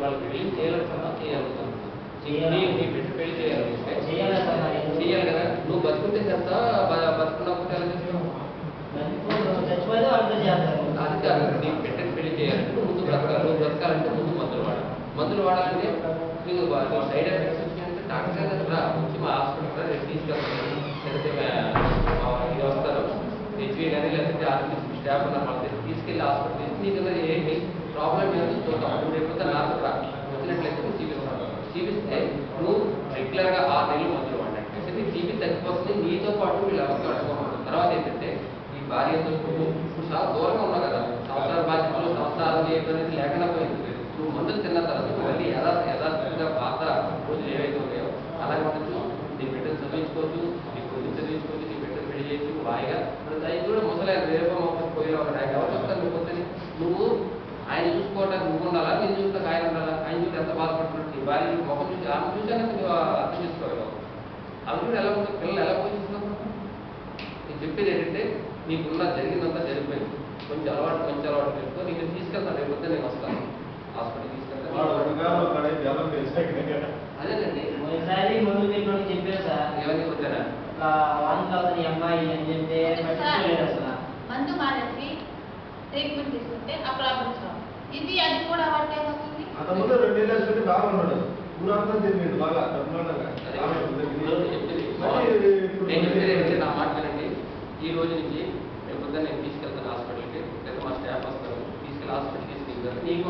వాళ్ళకి రిలీజ్ చేయాలనుకున్నా చేయాలనుకున్నా నీ బిడ్డ పెళ్లి చేయాలంటే చేయాలి కదా. నువ్వు బతుకుంటే చెప్తా, బతుకున్నప్పుడు ఎలా చేస్తావు? అది కాదు, నీ బిడ్డని పెళ్లి చేయాలంటే ముందు బ్రతకాలి. నువ్వు బ్రతకాలంటే ముందు మందులు వాడాలంటే నీకు సైడ్ ఎఫెక్ట్స్ వచ్చినాయంటే డాక్టర్ గారు వచ్చి మా హాస్పిటల్ తీసుకెళ్తాను. లేకపోతే ఇది వస్తారు హెచ్వి కానీ లేకపోతే ఆర్మీ స్టాఫ్ ఉన్నారు వాళ్ళకి తీసుకెళ్ళి హాస్పిటల్ నీకు ఏంటి ప్రాబ్లం ఏంటో చూద్దాం. నువ్వు రేపు నాకు వచ్చినట్లయితే నువ్వు చూపిస్తాను. చూపిస్తే నువ్వు రెగ్యులర్గా 6 నెలలు మందులు వాడండి. అయితే నీ టీబీ తగ్గిపోతుంది. నీతో పాటు వీళ్ళు ఎవరికి అడుకోవాలి. తర్వాత ఏంటంటే ఈ భార్యతో నువ్వు ఇప్పుడు చాలా దూరంగా ఉన్నావు కదా, సంవత్సరాల బాధ్యతలు సంవత్సరాలు చేయడం అనేది లేకుండా పోయింది. నువ్వు మందులు తిన్న తర్వాత నువ్వు మళ్ళీ యథార్థంగా పాత రోజులు ఏవైతే ఉన్నాయో అలాగే ఉండొచ్చు. నీ బిడ్డను చదివించుకోవచ్చు, నీ కొద్దిని చదివించుకోవచ్చు, నీ బిడ్డను పెళ్లి చేయొచ్చు హాయిగా. అది కూడా ముసలి రేపో మొక్కలు పోయినా ఉన్నాడు. ఎవరు చెప్తారు నువ్వు వద్దని? నువ్వు ఆయన చూసుకోవడానికి నువ్వు ఉండాలా, నేను చూస్తాక ఆయన ఉండాలా? ఆయన చూసి ఎంత బాధపడుతున్నాడు నీ భార్య ముఖం చూసి ఆమె చూసాక నువ్వు అర్థం చేసుకోగలవు. అవి కూడా ఎలా ఉంటుంది, పిల్లలు ఎలా పోషిస్తున్నావు? నేను చెప్పేది ఏంటంటే నీకున్న జరిగిందంతా జరిగిపోయింది. మంచి అలవాటు పెట్టుకో. నీకు తీసుకెళ్తాను, రేపు వద్ద నేను వస్తాను హాస్పిటల్ తీసుకెళ్తాను. అదేనండి ముందు చెప్పారు సార్ ఏమని వద్దానా అమ్మాయి అని చెప్తే అసలు మందు మానేసి ట్రీట్మెంట్ తీసుకుంటే ఆ ప్రాబ్లమ్స్ ఇది అది కూడా అవార్డు ఏమవుతుంది. అంతకుముందు 2 ఏళ్ళు బాగున్నాడు, ఊరంతా తిరిగింది బాగా నేను చెప్పేది నా మాట వినండి. ఈ రోజు నుంచి రేపు నేను తీసుకెళ్తాను హాస్పిటల్కి, లేదా మా స్టాఫ్ వస్తారు తీసుకెళ్ళి హాస్పిటల్ తీసుకెళ్తారు. నీకు